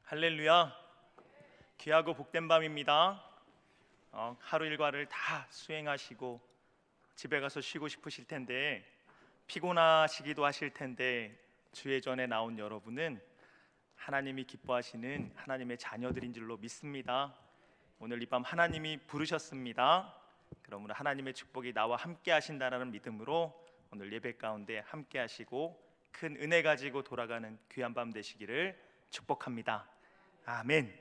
할렐루야. 귀하고 복된 밤입니다. 하루 일과를 다 수행하시고 집에 가서 쉬고 싶으실 텐데, 피곤하시기도 하실 텐데, 주의 전에 나온 여러분은 하나님이 기뻐하시는 하나님의 자녀들인 줄로 믿습니다. 오늘 이 밤 하나님이 부르셨습니다. 그러므로 하나님의 축복이 나와 함께 하신다라는 믿음으로 오늘 예배 가운데 함께 하시고 큰 은혜 가지고 돌아가는 귀한 밤 되시기를 축복합니다. 아멘.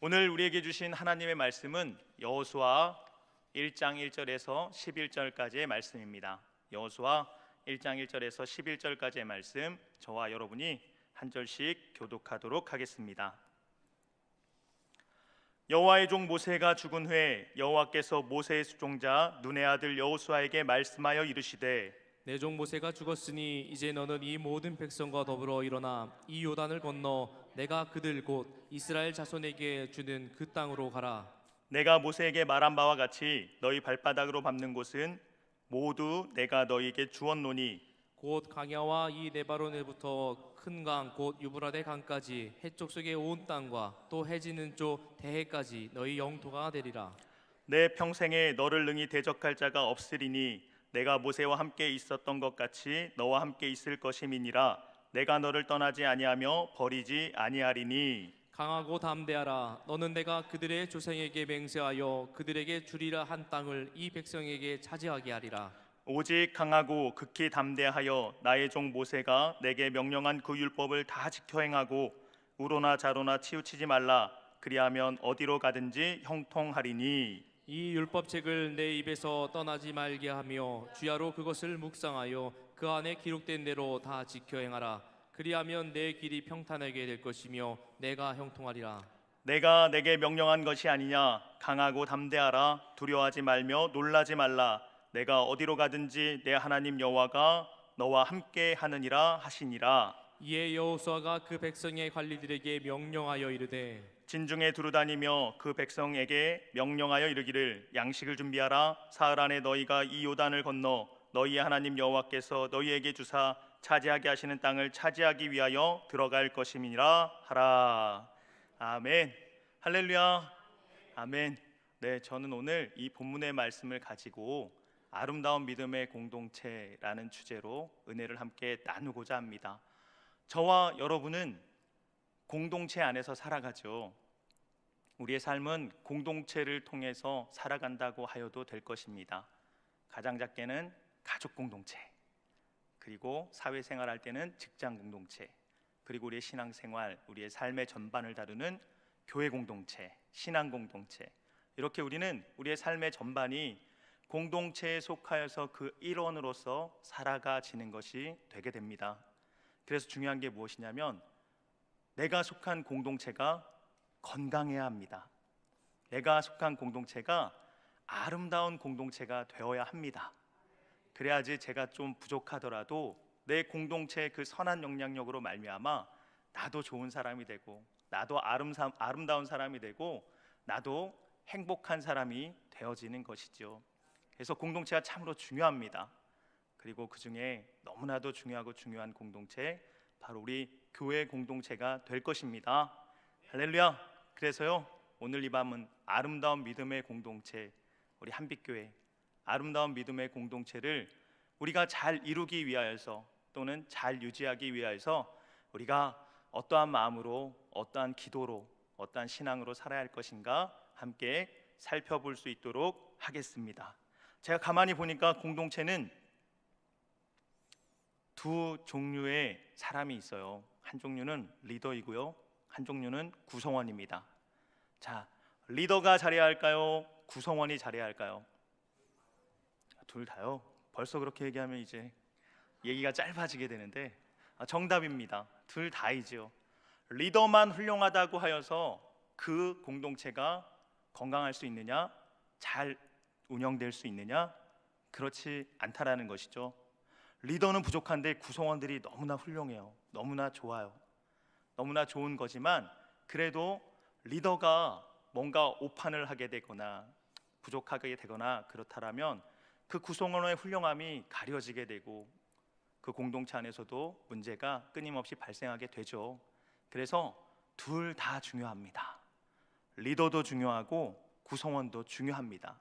오늘 우리에게 주신 하나님의 말씀은 여호수아 1장 1절에서 11절까지의 말씀입니다. 여호수아 1장 1절에서 11절까지의 말씀, 저와 여러분이 한 절씩 교독하도록 하겠습니다. 여호와의 종 모세가 죽은 후에 여호와께서 모세의 수종자 눈의 아들 여호수아에게 말씀하여 이르시되, 내 종 모세가 죽었으니 이제 너는 이 모든 백성과 더불어 일어나 이 요단을 건너 내가 그들 곧 이스라엘 자손에게 주는 그 땅으로 가라. 내가 모세에게 말한 바와 같이 너희 발바닥으로 밟는 곳은 모두 내가 너희에게 주었노니 곧 강야와 이 네바로네부터 큰 강 곧 유브라데 강까지 해쪽 속의 온 땅과 또 해지는 쪽 대해까지 너희 영토가 되리라. 내 평생에 너를 능히 대적할 자가 없으리니 내가 모세와 함께 있었던 것 같이 너와 함께 있을 것임이니라. 내가 너를 떠나지 아니하며 버리지 아니하리니. 강하고 담대하라. 너는 내가 그들의 조상에게 맹세하여 그들에게 주리라 한 땅을 이 백성에게 차지하게 하리라. 오직 강하고 극히 담대하여 나의 종 모세가 내게 명령한 그 율법을 다 지켜 행하고 우로나 자로나 치우치지 말라. 그리하면 어디로 가든지 형통하리니. 이 율법책을 내 입에서 떠나지 말게 하며 주야로 그것을 묵상하여 그 안에 기록된 대로 다 지켜 행하라. 그리하면 내 길이 평탄하게 될 것이며 내가 형통하리라. 내가 내게 명령한 것이 아니냐. 강하고 담대하라. 두려워하지 말며 놀라지 말라. 내가 어디로 가든지 내 하나님 여호와가 너와 함께 하느니라 하시니라. 이에 여호수아가 그 백성의 관리들에게 명령하여 이르되, 진중에 두루다니며 그 백성에게 명령하여 이르기를, 양식을 준비하라. 사흘 안에 너희가 이 요단을 건너 너희의 하나님 여호와께서 너희에게 주사 차지하게 하시는 땅을 차지하기 위하여 들어갈 것임이니라 하라. 아멘. 할렐루야. 아멘. 네, 저는 오늘 이 본문의 말씀을 가지고 아름다운 믿음의 공동체라는 주제로 은혜를 함께 나누고자 합니다. 저와 여러분은 공동체 안에서 살아가죠. 우리의 삶은 공동체를 통해서 살아간다고 하여도 될 것입니다. 가장 작게는 가족 공동체, 그리고 사회생활할 때는 직장 공동체, 그리고 우리의 신앙생활, 우리의 삶의 전반을 다루는 교회 공동체, 신앙 공동체, 이렇게 우리는 우리의 삶의 전반이 공동체에 속하여서 그 일원으로서 살아가지는 것이 되게 됩니다. 그래서 중요한 게 무엇이냐면 내가 속한 공동체가 건강해야 합니다. 내가 속한 공동체가 아름다운 공동체가 되어야 합니다. 그래야지 제가 좀 부족하더라도 내 공동체의 그 선한 영향력으로 말미암아 나도 좋은 사람이 되고, 나도 아름다운 사람이 되고, 나도 행복한 사람이 되어지는 것이죠. 그래서 공동체가 참으로 중요합니다. 그리고 그 중에 너무나도 중요하고 중요한 공동체, 바로 우리 교회 공동체가 될 것입니다. 할렐루야. 그래서요, 오늘 이 밤은 아름다운 믿음의 공동체, 우리 한빛교회 아름다운 믿음의 공동체를 우리가 잘 이루기 위하여서, 또는 잘 유지하기 위하여서 우리가 어떠한 마음으로, 어떠한 기도로, 어떠한 신앙으로 살아야 할 것인가 함께 살펴볼 수 있도록 하겠습니다. 제가 가만히 보니까 공동체는 두 종류의 사람이 있어요. 한 종류는 리더이고요, 한 종류는 구성원입니다. 자, 리더가 잘해야 할까요? 구성원이 잘해야 할까요? 둘 다요. 벌써 그렇게 얘기하면 이제 얘기가 짧아지게 되는데, 정답입니다. 둘 다이죠. 리더만 훌륭하다고 하여서 그 공동체가 건강할 수 있느냐, 잘 운영될 수 있느냐? 그렇지 않다라는 것이죠. 리더는 부족한데 구성원들이 너무나 훌륭해요. 너무나 좋아요. 너무나 좋은 거지만, 그래도 리더가 뭔가 오판을 하게 되거나 부족하게 되거나 그렇다라면 그 구성원의 훌륭함이 가려지게 되고 그 공동체 안에서도 문제가 끊임없이 발생하게 되죠. 그래서 둘 다 중요합니다. 리더도 중요하고 구성원도 중요합니다.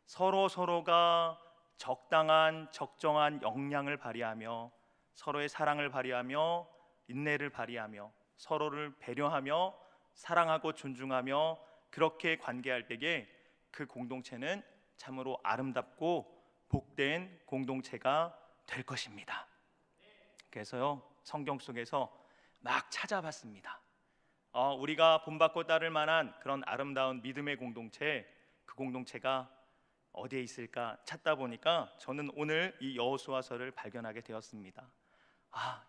서로가 적정한 역량을 발휘하며 서로의 사랑을 발휘하며 인내를 발휘하며 서로를 배려하며 사랑하고 존중하며 그렇게 관계할 때에 그 공동체는 참으로 아름답고 복된 공동체가 될 것입니다. 그래서요, 성경 속에서 막 찾아봤습니다. 우리가 본받고 따를 만한 그런 아름다운 믿음의 공동체, 그 공동체가 어디에 있을까 찾다 보니까 저는 오늘 이 여호수아서를 발견하게 되었습니다.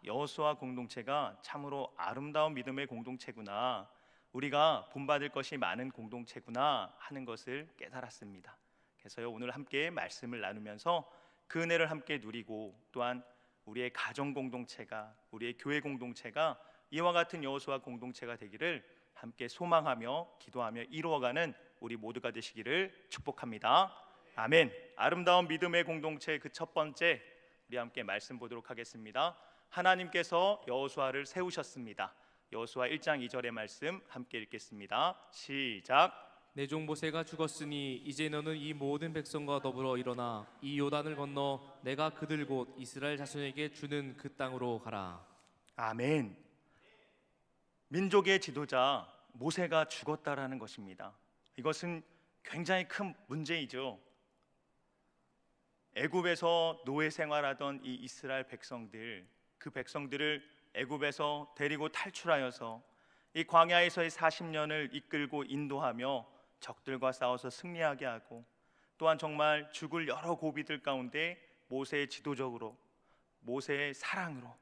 여호수아 공동체가 참으로 아름다운 믿음의 공동체구나, 우리가 본받을 것이 많은 공동체구나 하는 것을 깨달았습니다. 그래서요, 오늘 함께 말씀을 나누면서 그 은혜를 함께 누리고 또한 우리의 가정 공동체가, 우리의 교회 공동체가 이와 같은 여호수아 공동체가 되기를 함께 소망하며 기도하며 이루어가는 우리 모두가 되시기를 축복합니다. 아멘. 아름다운 믿음의 공동체 그 첫 번째, 우리 함께 말씀 보도록 하겠습니다. 하나님께서 여호수아를 세우셨습니다. 여호수아 1장 2절의 말씀 함께 읽겠습니다. 시작. 내 종 모세가 죽었으니 이제 너는 이 모든 백성과 더불어 일어나 이 요단을 건너 내가 그들 곧 이스라엘 자손에게 주는 그 땅으로 가라. 아멘. 민족의 지도자 모세가 죽었다라는 것입니다. 이것은 굉장히 큰 문제이죠. 애굽에서 노예 생활하던 이 이스라엘 백성들, 그 백성들을 애굽에서 데리고 탈출하여서 이 광야에서의 40년을 이끌고 인도하며 적들과 싸워서 승리하게 하고, 또한 정말 죽을 여러 고비들 가운데 모세의 지도적으로, 모세의 사랑으로,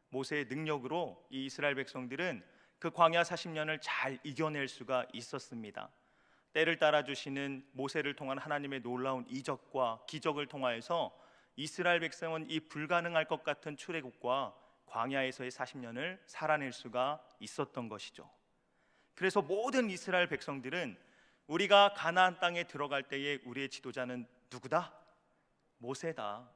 모세의 능력으로 이 이스라엘 백성들은 그 광야 40년을 잘 이겨낼 수가 있었습니다. 때를 따라 주시는 모세를 통한 하나님의 놀라운 이적과 기적을 통하여서 이스라엘 백성은 이 불가능할 것 같은 출애굽과 광야에서의 40년을 살아낼 수가 있었던 것이죠. 그래서 모든 이스라엘 백성들은 우리가 가나안 땅에 들어갈 때에 우리의 지도자는 누구다? 모세다.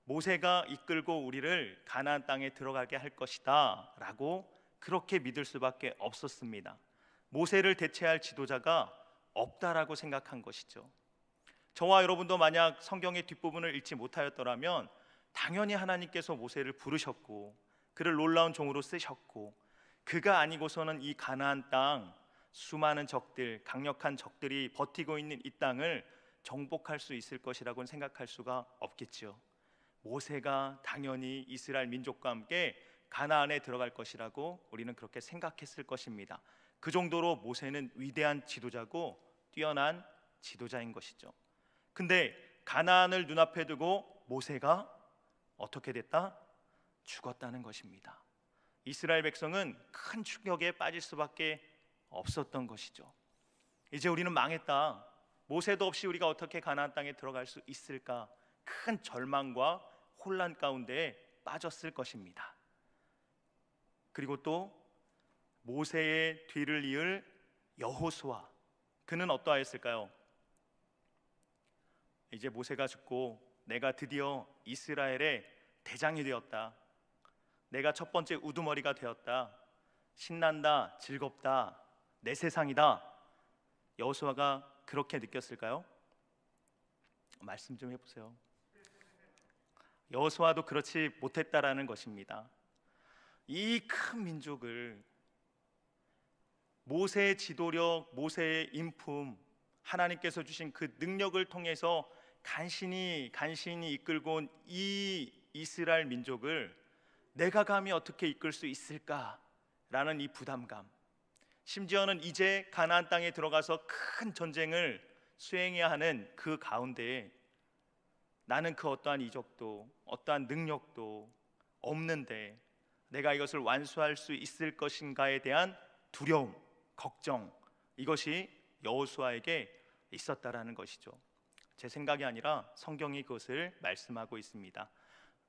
모세가 이끌고 우리를 가나안 땅에 들어가게 할 것이다 라고 그렇게 믿을 수밖에 없었습니다. 모세를 대체할 지도자가 없다라고 생각한 것이죠. 저와 여러분도 만약 성경의 뒷부분을 읽지 못하였더라면 당연히 하나님께서 모세를 부르셨고 그를 놀라운 종으로 쓰셨고, 그가 아니고서는 이 가나안 땅, 수많은 적들, 강력한 적들이 버티고 있는 이 땅을 정복할 수 있을 것이라고는 생각할 수가 없겠죠. 모세가 당연히 이스라엘 민족과 함께 가나안에 들어갈 것이라고 우리는 그렇게 생각했을 것입니다. 그 정도로 모세는 위대한 지도자고 뛰어난 지도자인 것이죠. 근데 가나안을 눈앞에 두고 모세가 어떻게 됐다? 죽었다는 것입니다. 이스라엘 백성은 큰 충격에 빠질 수밖에 없었던 것이죠. 이제 우리는 망했다. 모세도 없이 우리가 어떻게 가나안 땅에 들어갈 수 있을까? 큰 절망과 혼란 가운데 빠졌을 것입니다. 그리고 또 모세의 뒤를 이을 여호수아, 그는 어떠하였을까요? 이제 모세가 죽고 내가 드디어 이스라엘의 대장이 되었다. 내가 첫 번째 우두머리가 되었다. 신난다, 즐겁다, 내 세상이다. 여호수아가 그렇게 느꼈을까요? 말씀 좀 해보세요. 여호수아도 그렇지 못했다라는 것입니다. 이 큰 민족을 모세의 지도력, 모세의 인품, 하나님께서 주신 그 능력을 통해서 간신히 이끌고 온 이 이스라엘 민족을 내가 감히 어떻게 이끌 수 있을까라는 이 부담감, 심지어는 이제 가나안 땅에 들어가서 큰 전쟁을 수행해야 하는 그 가운데에 나는 그 어떠한 이적도 어떠한 능력도 없는데 내가 이것을 완수할 수 있을 것인가에 대한 두려움, 걱정, 이것이 여호수아에게 있었다라는 것이죠. 제 생각이 아니라 성경이 그것을 말씀하고 있습니다.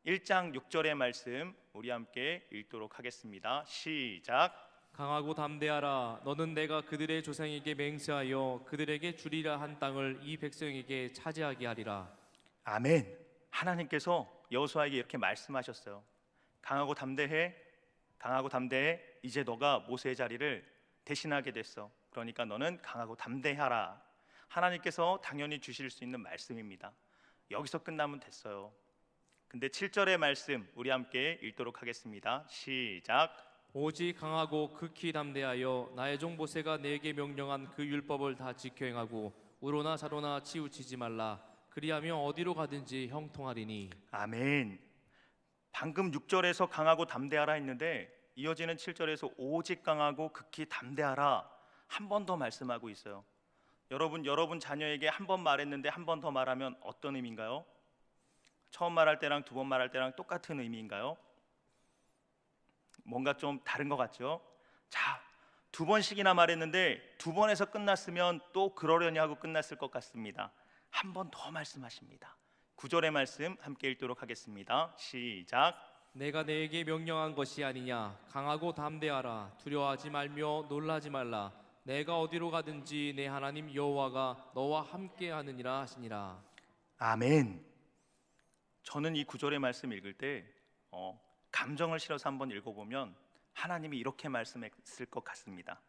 1장 6절의 말씀 우리 함께 읽도록 하겠습니다. 시작. 강하고 담대하라. 너는 내가 그들의 조상에게 맹세하여 그들에게 주리라 한 땅을 이 백성에게 차지하게 하리라. 아멘. 하나님께서 여호수아에게 이렇게 말씀하셨어요. 강하고 담대해, 강하고 담대해, 이제 너가 모세의 자리를 대신하게 됐어. 그러니까 너는 강하고 담대하라. 하나님께서 당연히 주실 수 있는 말씀입니다. 여기서 끝나면 됐어요. 근데 7절의 말씀 우리 함께 읽도록 하겠습니다. 시작. 오직 강하고 극히 담대하여 나의 종 모세가 내게 명령한 그 율법을 다 지켜 행하고 우로나 좌로나 치우치지 말라. 그리하며 어디로 가든지 형통하리니. 아멘. 방금 6절에서 강하고 담대하라 했는데 이어지는 7절에서 오직 강하고 극히 담대하라 한 번 더 말씀하고 있어요. 여러분 자녀에게 한 번 말했는데 한 번 더 말하면 어떤 의미인가요? 처음 말할 때랑 두 번 말할 때랑 똑같은 의미인가요? 뭔가 좀 다른 것 같죠? 자, 두 번씩이나 말했는데 두 번에서 끝났으면 또 그러려니 하고 끝났을 것 같습니다. 한 번 더 말씀하십니다. 9절의 말씀 함께 읽도록 하겠습니다. 시작. 내가 내게 명령한 것이 아니냐. 강하고 담대하라. 두려워하지 말며 놀라지 말라. 내가 어디로 가든지 내 하나님 여호와가 너와 함께 하느니라 하시니라. 아멘. 저는 이 9절의 말씀 읽을 때 감정을 실어서 한번 읽어보면 하나님이 이렇게 말씀했을 것 같습니다.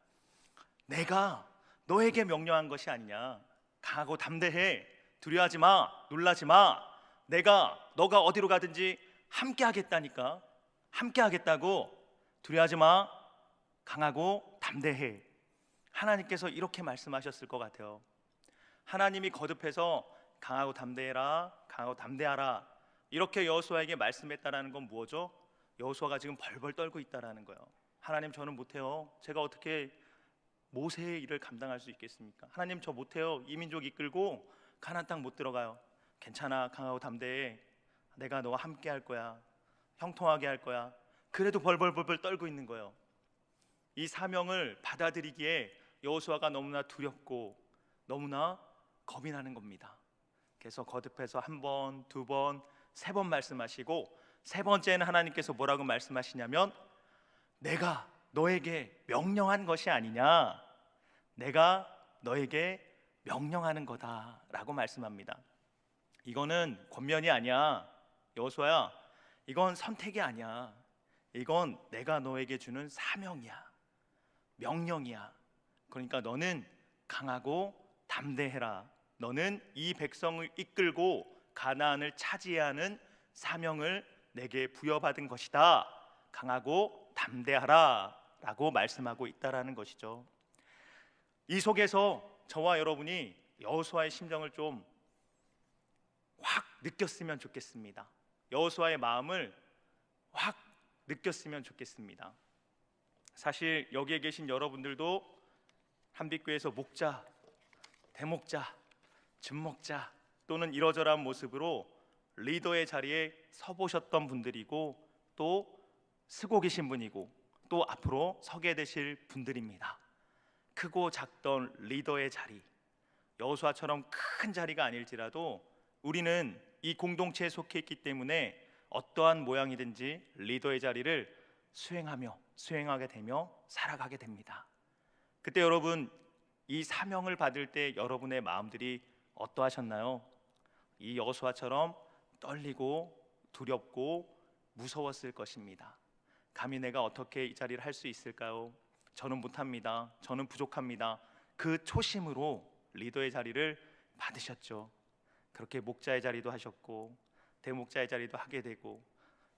내가 너에게 명령한 것이 아니냐. 강하고 담대해. 두려워하지 마. 놀라지 마. 너가 어디로 가든지 함께 하겠다니까. 함께 하겠다고. 두려워하지 마. 강하고 담대해. 하나님께서 이렇게 말씀하셨을 것 같아요. 하나님이 거듭해서 강하고 담대해라, 강하고 담대하라 이렇게 여호수아에게 말씀했다라는 건 뭐죠? 여호수아가 지금 벌벌 떨고 있다라는 거예요. 하나님, 저는 못해요. 제가 어떻게 모세의 일을 감당할 수 있겠습니까? 하나님, 저 못해요. 이 민족 이끌고 가나안 땅 못 들어가요. 괜찮아, 강하고 담대해. 내가 너와 함께 할 거야. 형통하게 할 거야. 그래도 벌벌 떨고 있는 거예요. 이 사명을 받아들이기에 여호수아가 너무나 두렵고 너무나 겁이 나는 겁니다. 그래서 거듭해서 한 번, 두 번, 세 번 말씀하시고 세 번째는 하나님께서 뭐라고 말씀하시냐면 내가 너에게 명령한 것이 아니냐. 내가 너에게 명령하는 거다라고 말씀합니다. 이거는 권면이 아니야. 여호수아야, 이건 선택이 아니야. 이건 내가 너에게 주는 사명이야. 명령이야. 그러니까 너는 강하고 담대해라. 너는 이 백성을 이끌고 가나안을 차지해야 하는 사명을 내게 부여받은 것이다. 강하고 담대하라 라고 말씀하고 있다라는 것이죠. 이 속에서 저와 여러분이 여호수아의 심정을 좀 확 느꼈으면 좋겠습니다. 여호수아의 마음을 확 느꼈으면 좋겠습니다. 사실 여기에 계신 여러분들도 한빛교회에서 목자, 대목자, 즙목자 또는 이러저러한 모습으로 리더의 자리에 서보셨던 분들이고 또 쓰고 계신 분이고 또 앞으로 서게 되실 분들입니다. 크고 작던 리더의 자리, 여호수아처럼 큰 자리가 아닐지라도 우리는 이 공동체에 속해 있기 때문에 어떠한 모양이든지 리더의 자리를 수행하게 되며 살아가게 됩니다. 그때 여러분, 이 사명을 받을 때 여러분의 마음들이 어떠하셨나요? 이 여호수아처럼 떨리고 두렵고 무서웠을 것입니다. 감히 내가 어떻게 이 자리를 할 수 있을까요? 저는 못합니다. 저는 부족합니다. 그 초심으로 리더의 자리를 받으셨죠. 그렇게 목자의 자리도 하셨고 대목자의 자리도 하게 되고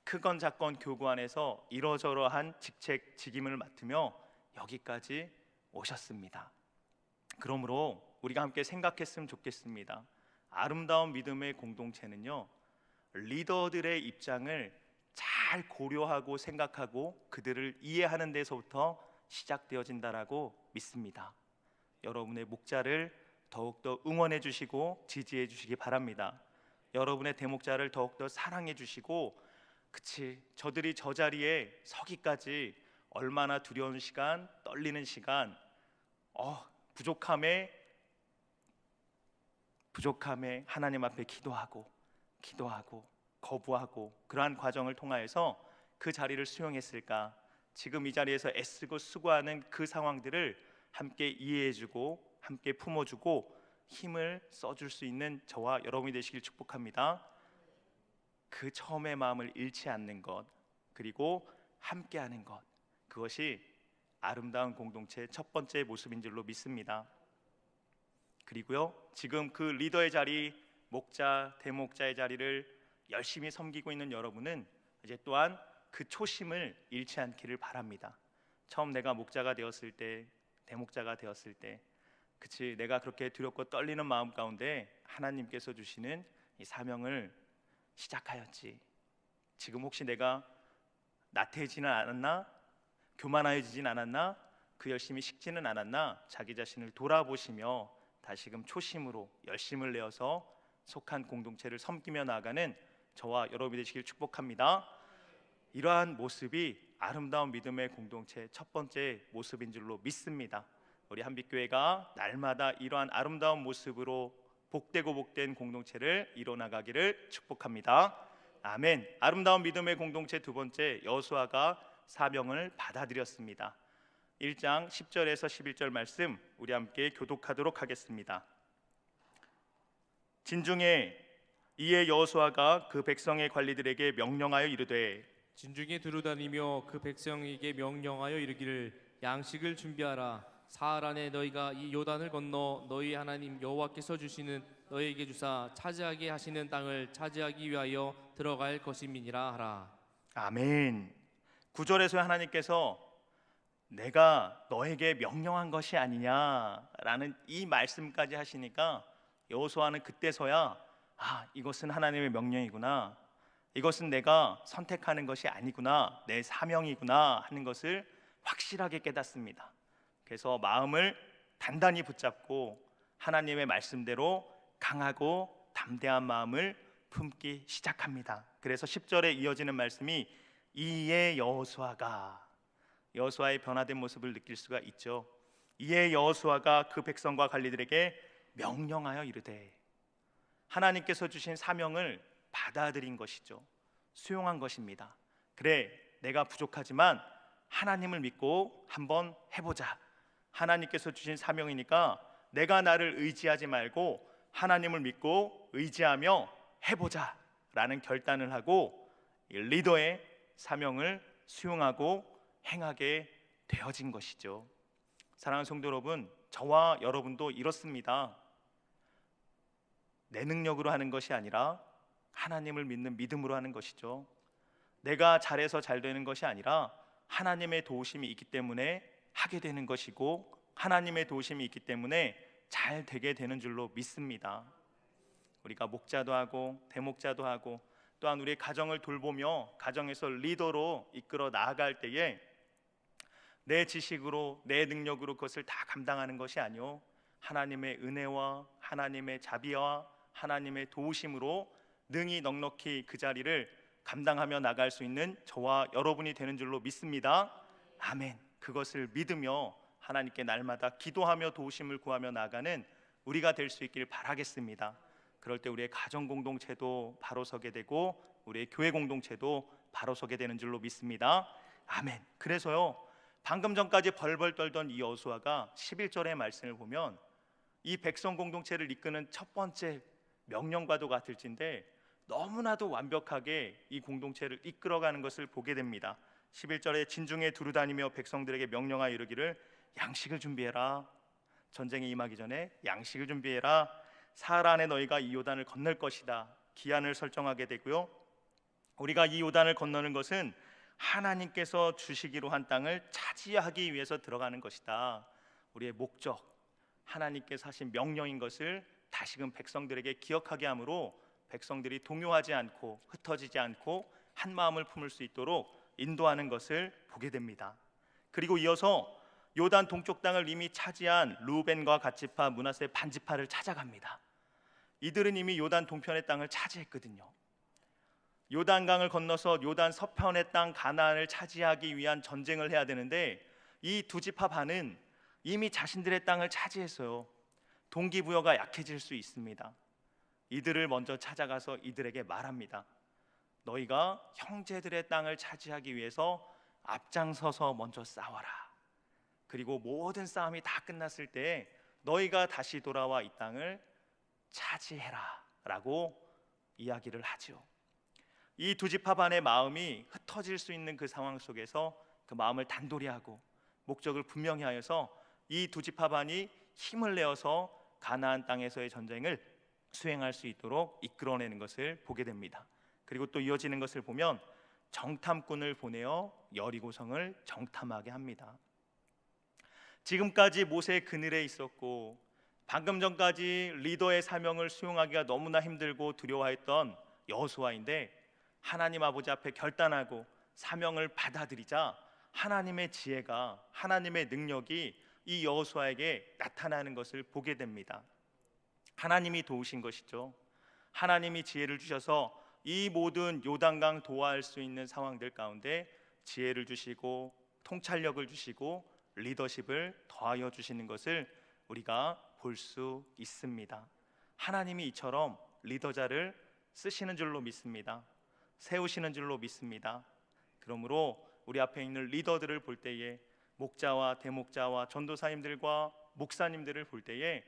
크건 작건 교구 안에서 이러저러한 직책 직임을 맡으며 여기까지 오셨습니다. 그러므로 우리가 함께 생각했으면 좋겠습니다. 아름다운 믿음의 공동체는요, 리더들의 입장을 잘 고려하고 생각하고 그들을 이해하는 데서부터 시작되어진다라고 믿습니다. 여러분의 목자를 더욱더 응원해 주시고 지지해 주시기 바랍니다. 여러분의 대목자를 더욱더 사랑해 주시고, 그치, 저들이 저 자리에 서기까지 얼마나 두려운 시간, 떨리는 시간, 부족함에 하나님 앞에 기도하고 거부하고 그러한 과정을 통하여서 그 자리를 수용했을까? 지금 이 자리에서 애쓰고 수고하는 그 상황들을 함께 이해해주고 함께 품어주고 힘을 써줄 수 있는 저와 여러분이 되시길 축복합니다. 그 처음의 마음을 잃지 않는 것, 그리고 함께하는 것, 그것이 아름다운 공동체의 첫 번째 모습인 줄로 믿습니다. 그리고요, 지금 그 리더의 자리, 목자, 대목자의 자리를 열심히 섬기고 있는 여러분은 이제 또한 그 초심을 잃지 않기를 바랍니다. 처음 내가 목자가 되었을 때, 대목자가 되었을 때, 그치, 내가 그렇게 두렵고 떨리는 마음 가운데 하나님께서 주시는 이 사명을 시작하였지. 지금 혹시 내가 나태해지는 않았나? 교만해지진 않았나? 그 열심히 식지는 않았나? 자기 자신을 돌아보시며 다시금 초심으로 열심을 내어서 속한 공동체를 섬기며 나아가는 저와 여러분이 되시길 축복합니다. 이러한 모습이 아름다운 믿음의 공동체의 첫 번째 모습인 줄로 믿습니다. 우리 한빛교회가 날마다 이러한 아름다운 모습으로 복되고 복된 공동체를 이뤄나가기를 축복합니다. 아멘. 아름다운 믿음의 공동체 두 번째, 여호수아가 사명을 받아들였습니다. 1장 10절에서 11절 말씀 우리 함께 교독하도록 하겠습니다. 진중에 이에 여호수아가 그 백성의 관리들에게 명령하여 이르되 진중에 두루다니며 그 백성에게 명령하여 이르기를 양식을 준비하라. 사흘 안에 너희가 이 요단을 건너 너희 하나님 여호와께서 주시는 너희에게 주사 차지하게 하시는 땅을 차지하기 위하여 들어갈 것임이니라 하라. 아멘. 9절에서 하나님께서 내가 너에게 명령한 것이 아니냐라는 이 말씀까지 하시니까 여호수아는 그때서야 이것은 하나님의 명령이구나, 이것은 내가 선택하는 것이 아니구나, 내 사명이구나 하는 것을 확실하게 깨닫습니다. 그래서 마음을 단단히 붙잡고 하나님의 말씀대로 강하고 담대한 마음을 품기 시작합니다. 그래서 10절에 이어지는 말씀이 이에 여호수아가, 여호수아의 변화된 모습을 느낄 수가 있죠. 이에 여호수아가 그 백성과 관리들에게 명령하여 이르되, 하나님께서 주신 사명을 받아들인 것이죠. 수용한 것입니다. 그래, 내가 부족하지만 하나님을 믿고 한번 해보자. 하나님께서 주신 사명이니까 내가 나를 의지하지 말고 하나님을 믿고 의지하며 해보자 라는 결단을 하고 리더의 사명을 수용하고 행하게 되어진 것이죠. 사랑하는 성도 여러분, 저와 여러분도 이렇습니다. 내 능력으로 하는 것이 아니라 하나님을 믿는 믿음으로 하는 것이죠. 내가 잘해서 잘 되는 것이 아니라 하나님의 도우심이 있기 때문에 하게 되는 것이고, 하나님의 도우심이 있기 때문에 잘 되게 되는 줄로 믿습니다. 우리가 목자도 하고 대목자도 하고 또한 우리의 가정을 돌보며 가정에서 리더로 이끌어 나아갈 때에 내 지식으로 내 능력으로 그것을 다 감당하는 것이 아니요, 하나님의 은혜와 하나님의 자비와 하나님의 도우심으로 능히 넉넉히 그 자리를 감당하며 나갈 수 있는 저와 여러분이 되는 줄로 믿습니다. 아멘. 그것을 믿으며 하나님께 날마다 기도하며 도우심을 구하며 나가는 우리가 될 수 있길 바라겠습니다. 그럴 때 우리의 가정 공동체도 바로 서게 되고 우리의 교회 공동체도 바로 서게 되는 줄로 믿습니다. 아멘. 그래서요, 방금 전까지 벌벌 떨던 이 여호수아가 11절의 말씀을 보면 이 백성 공동체를 이끄는 첫 번째 명령과도 같을진데 너무나도 완벽하게 이 공동체를 이끌어가는 것을 보게 됩니다. 11절에 진중에 두루다니며 백성들에게 명령하여 이르기를 양식을 준비해라. 전쟁이 임하기 전에 양식을 준비해라. 사흘 안에 너희가 이 요단을 건널 것이다. 기한을 설정하게 되고요, 우리가 이 요단을 건너는 것은 하나님께서 주시기로 한 땅을 차지하기 위해서 들어가는 것이다. 우리의 목적, 하나님께서 하신 명령인 것을 다시금 백성들에게 기억하게 하므로 백성들이 동요하지 않고 흩어지지 않고 한 마음을 품을 수 있도록 인도하는 것을 보게 됩니다. 그리고 이어서 요단 동쪽 땅을 이미 차지한 루벤과 갓지파, 므낫세 반지파를 찾아갑니다. 이들은 이미 요단 동편의 땅을 차지했거든요. 요단강을 건너서 요단 서편의 땅 가나안을 차지하기 위한 전쟁을 해야 되는데 이 두 지파 반은 이미 자신들의 땅을 차지했어요. 동기부여가 약해질 수 있습니다. 이들을 먼저 찾아가서 이들에게 말합니다. 너희가 형제들의 땅을 차지하기 위해서 앞장서서 먼저 싸워라. 그리고 모든 싸움이 다 끝났을 때 너희가 다시 돌아와 이 땅을 차지해라 라고 이야기를 하죠. 이 두 지파 반의 마음이 흩어질 수 있는 그 상황 속에서 그 마음을 단돌이 하고 목적을 분명히 하여서 이 두 지파반이 힘을 내어서 가나안 땅에서의 전쟁을 수행할 수 있도록 이끌어내는 것을 보게 됩니다. 그리고 또 이어지는 것을 보면 정탐꾼을 보내어 여리고성을 정탐하게 합니다. 지금까지 모세의 그늘에 있었고 방금 전까지 리더의 사명을 수행하기가 너무나 힘들고 두려워했던 여호수아인데 하나님 아버지 앞에 결단하고 사명을 받아들이자 하나님의 지혜가, 하나님의 능력이 이 여호수아에게 나타나는 것을 보게 됩니다. 하나님이 도우신 것이죠. 하나님이 지혜를 주셔서 이 모든 요단강 도하할 수 있는 상황들 가운데 지혜를 주시고 통찰력을 주시고 리더십을 더하여 주시는 것을 우리가 볼 수 있습니다. 하나님이 이처럼 리더자를 쓰시는 줄로 믿습니다. 세우시는 줄로 믿습니다. 그러므로 우리 앞에 있는 리더들을 볼 때에 목자와 대목자와 전도사님들과 목사님들을 볼 때에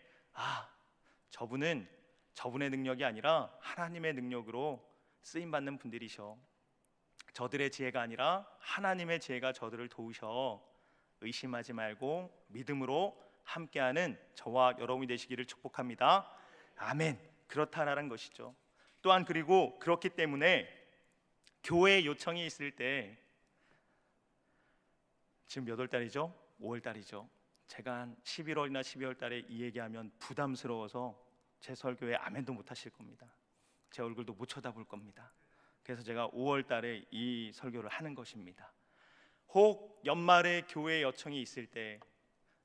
저분은 저분의 능력이 아니라 하나님의 능력으로 쓰임받는 분들이셔. 저들의 지혜가 아니라 하나님의 지혜가 저들을 도우셔. 의심하지 말고 믿음으로 함께하는 저와 여러분이 되시기를 축복합니다. 아멘. 그렇다라는 것이죠. 또한 그리고 그렇기 때문에 교회 요청이 있을 때 지금 몇 월 달이죠? 5월 달이죠. 제가 한 11월이나 12월 달에 이 얘기하면 부담스러워서 제 설교에 아멘도 못 하실 겁니다. 제 얼굴도 못 쳐다볼 겁니다. 그래서 제가 5월 달에 이 설교를 하는 것입니다. 혹 연말에 교회 요청이 있을 때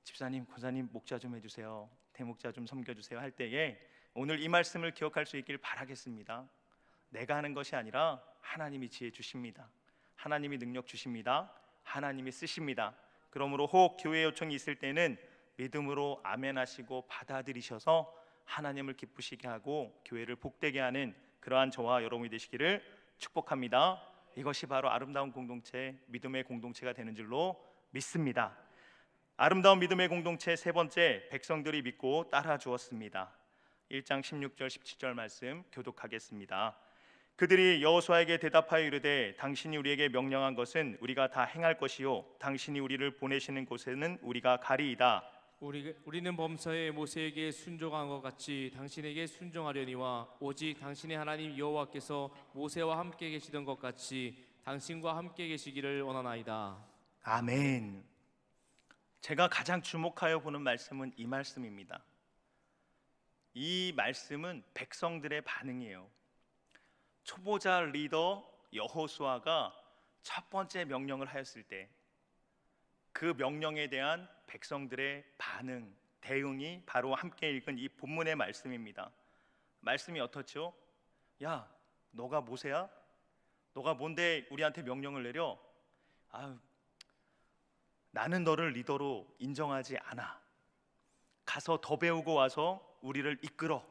집사님, 권사님 목자 좀 해주세요, 대목자 좀 섬겨주세요 할 때에 오늘 이 말씀을 기억할 수 있길 바라겠습니다. 내가 하는 것이 아니라 하나님이 지혜 주십니다. 하나님이 능력 주십니다. 하나님이 쓰십니다. 그러므로 혹 교회 요청이 있을 때는 믿음으로 아멘하시고 받아들이셔서 하나님을 기쁘시게 하고 교회를 복되게 하는 그러한 저와 여러분이 되시기를 축복합니다. 이것이 바로 아름다운 공동체, 믿음의 공동체가 되는 줄로 믿습니다. 아름다운 믿음의 공동체 세 번째, 백성들이 믿고 따라 주었습니다. 1장 16절 17절 말씀 교독하겠습니다. 그들이 여호수아에게 대답하여 이르되 당신이 우리에게 명령한 것은 우리가 다 행할 것이요 당신이 우리를 보내시는 곳에는 우리가 가리이다. 우리는 범사에 모세에게 순종한 것 같이 당신에게 순종하려니와 오직 당신의 하나님 여호와께서 모세와 함께 계시던 것 같이 당신과 함께 계시기를 원하나이다. 아멘. 제가 가장 주목하여 보는 말씀은 이 말씀입니다. 이 말씀은 백성들의 반응이에요. 초보자 리더 여호수아가 첫 번째 명령을 하였을 때 그 명령에 대한 백성들의 반응, 대응이 바로 함께 읽은 이 본문의 말씀입니다. 말씀이 어떻죠? 야, 너가 모세야? 너가 뭔데 우리한테 명령을 내려? 나는 너를 리더로 인정하지 않아. 가서 더 배우고 와서 우리를 이끌어.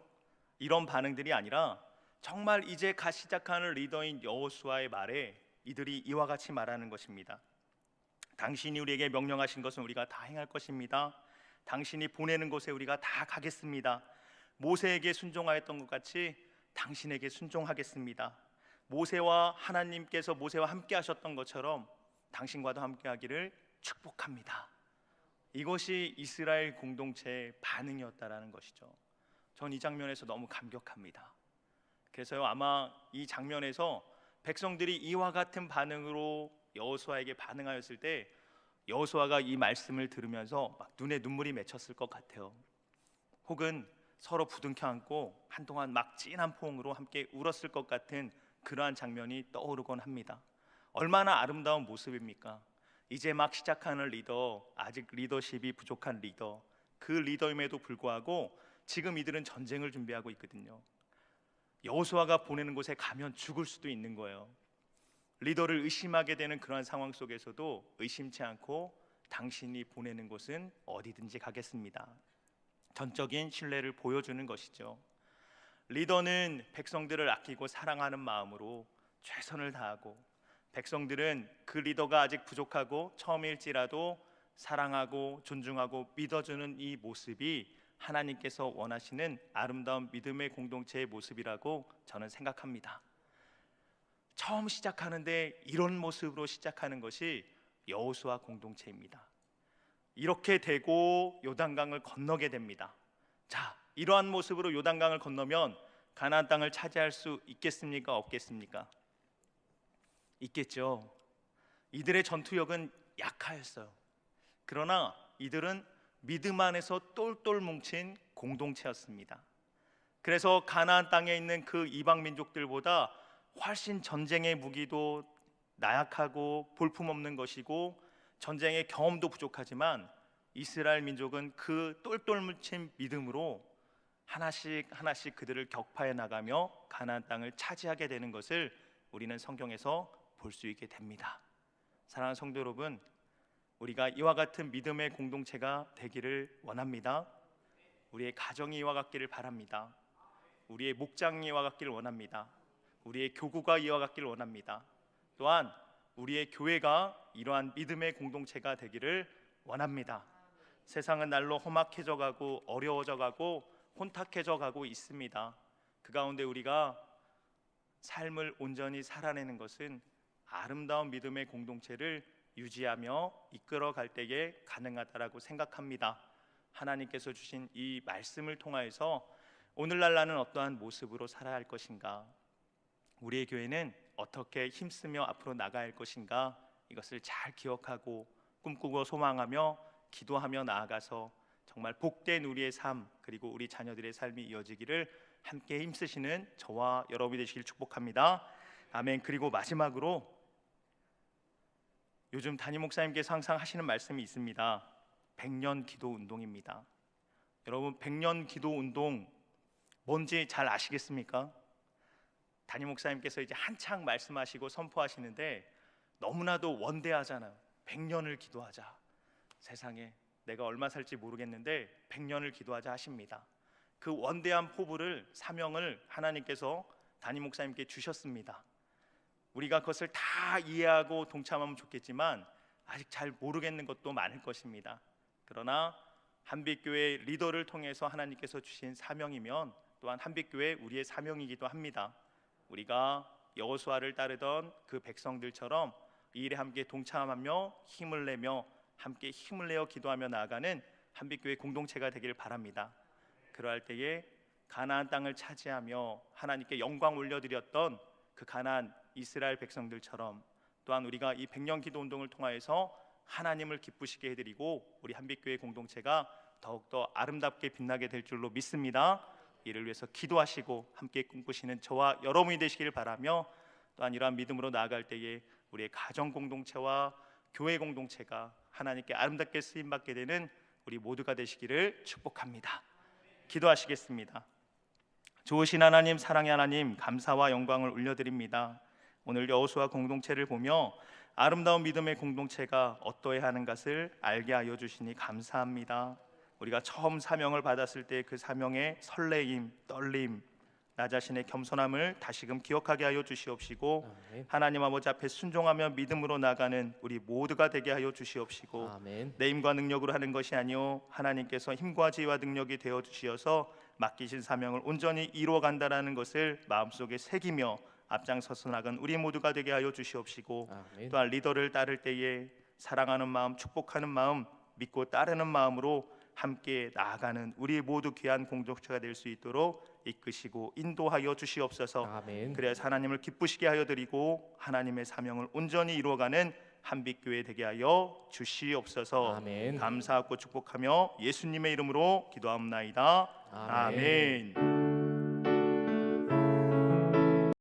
이런 반응들이 아니라 정말 이제 갓 시작하는 리더인 여호수아의 말에 이들이 이와 같이 말하는 것입니다. 당신이 우리에게 명령하신 것은 우리가 다 행할 것입니다. 당신이 보내는 곳에 우리가 다 가겠습니다. 모세에게 순종하였던 것 같이 당신에게 순종하겠습니다. 모세와 하나님께서 모세와 함께 하셨던 것처럼 당신과도 함께 하기를 축복합니다. 이것이 이스라엘 공동체의 반응이었다라는 것이죠. 전 이 장면에서 너무 감격합니다. 그래서요, 아마 이 장면에서 백성들이 이와 같은 반응으로 여호수아에게 반응하였을 때 여호수아가 이 말씀을 들으면서 막 눈에 눈물이 맺혔을 것 같아요. 혹은 서로 부둥켜 안고 한동안 막 진한 포옹으로 함께 울었을 것 같은 그러한 장면이 떠오르곤 합니다. 얼마나 아름다운 모습입니까? 이제 막 시작하는 리더, 아직 리더십이 부족한 리더, 그 리더임에도 불구하고 지금 이들은 전쟁을 준비하고 있거든요. 여호수아가 보내는 곳에 가면 죽을 수도 있는 거예요. 리더를 의심하게 되는 그러한 상황 속에서도 의심치 않고 당신이 보내는 곳은 어디든지 가겠습니다. 전적인 신뢰를 보여주는 것이죠. 리더는 백성들을 아끼고 사랑하는 마음으로 최선을 다하고, 백성들은 그 리더가 아직 부족하고 처음일지라도 사랑하고 존중하고 믿어주는 이 모습이 하나님께서 원하시는 아름다운 믿음의 공동체의 모습이라고 저는 생각합니다. 처음 시작하는데 이런 모습으로 시작하는 것이 여호수아 공동체입니다. 이렇게 되고 요단강을 건너게 됩니다. 자, 이러한 모습으로 요단강을 건너면 가나안 땅을 차지할 수 있겠습니까? 없겠습니까? 있겠죠. 이들의 전투력은 약하였어요. 그러나 이들은 믿음 안에서 똘똘 뭉친 공동체였습니다. 그래서 가나안 땅에 있는 그 이방 민족들보다 훨씬 전쟁의 무기도 나약하고 볼품없는 것이고 전쟁의 경험도 부족하지만 이스라엘 민족은 그 똘똘 뭉친 믿음으로 하나씩 하나씩 그들을 격파해 나가며 가나안 땅을 차지하게 되는 것을 우리는 성경에서 볼 수 있게 됩니다. 사랑하는 성도 여러분, 우리가 이와 같은 믿음의 공동체가 되기를 원합니다. 우리의 가정이 이와 같기를 바랍니다. 우리의 목장이 이와 같기를 원합니다. 우리의 교구가 이와 같기를 원합니다. 또한 우리의 교회가 이러한 믿음의 공동체가 되기를 원합니다. 세상은 날로 험악해져 가고 어려워져 가고 혼탁해져 가고 있습니다. 그 가운데 우리가 삶을 온전히 살아내는 것은 아름다운 믿음의 공동체를 유지하며 이끌어 갈 때에 가능하다라고 생각합니다. 하나님께서 주신 이 말씀을 통하여서 오늘날 나는 어떠한 모습으로 살아야 할 것인가, 우리의 교회는 어떻게 힘쓰며 앞으로 나가야 할 것인가, 이것을 잘 기억하고 꿈꾸고 소망하며 기도하며 나아가서 정말 복된 우리의 삶 그리고 우리 자녀들의 삶이 이어지기를 함께 힘쓰시는 저와 여러분이 되시길 축복합니다. 아멘. 그리고 마지막으로 요즘 담임 목사님께서 항상 하시는 말씀이 있습니다. 100년 기도 운동입니다. 여러분, 100년 기도 운동 뭔지 잘 아시겠습니까? 담임 목사님께서 이제 한창 말씀하시고 선포하시는데 너무나도 원대하잖아요. 100년을 기도하자. 세상에 내가 얼마 살지 모르겠는데 100년을 기도하자 하십니다. 그 원대한 포부를, 사명을 하나님께서 담임 목사님께 주셨습니다. 우리가 그것을 다 이해하고 동참하면 좋겠지만 아직 잘 모르겠는 것도 많을 것입니다. 그러나 한빛교회 리더를 통해서 하나님께서 주신 사명이면 또한 한빛교회 우리의 사명이기도 합니다. 우리가 여호수아를 따르던 그 백성들처럼 이 일에 함께 동참하며 힘을 내며 함께 힘을 내어 기도하며 나아가는 한빛교회 공동체가 되길 바랍니다. 그러할 때에 가나안 땅을 차지하며 하나님께 영광 올려드렸던 그 가나안 이스라엘 백성들처럼 또한 우리가 이 100년 기도 운동을 통하여서 하나님을 기쁘시게 해드리고 우리 한빛교회 공동체가 더욱더 아름답게 빛나게 될 줄로 믿습니다. 이를 위해서 기도하시고 함께 꿈꾸시는 저와 여러분이 되시길 바라며 또한 이러한 믿음으로 나아갈 때에 우리의 가정 공동체와 교회 공동체가 하나님께 아름답게 쓰임받게 되는 우리 모두가 되시기를 축복합니다. 기도하시겠습니다. 좋으신 하나님, 사랑의 하나님, 감사와 영광을 올려드립니다. 오늘 여호수아 공동체를 보며 아름다운 믿음의 공동체가 어떠해야 하는 것을 알게 하여 주시니 감사합니다. 우리가 처음 사명을 받았을 때 그 사명의 설레임, 떨림, 나 자신의 겸손함을 다시금 기억하게 하여 주시옵시고 하나님 아버지 앞에 순종하며 믿음으로 나가는 우리 모두가 되게 하여 주시옵시고 내 힘과 능력으로 하는 것이 아니오 하나님께서 힘과 지혜와 능력이 되어 주시어서 맡기신 사명을 온전히 이루어 간다라는 것을 마음속에 새기며 앞장서서 나간 우리 모두가 되게 하여 주시옵시고 또한 리더를 따를 때에 사랑하는 마음, 축복하는 마음, 믿고 따르는 마음으로 함께 나아가는 우리 모두 귀한 공동체가 될 수 있도록 이끄시고 인도하여 주시옵소서. 그래서 하나님을 기쁘시게 하여 드리고 하나님의 사명을 온전히 이루어가는 한빛교회 되게 하여 주시옵소서. 감사하고 축복하며 예수님의 이름으로 기도합나이다. 아멘.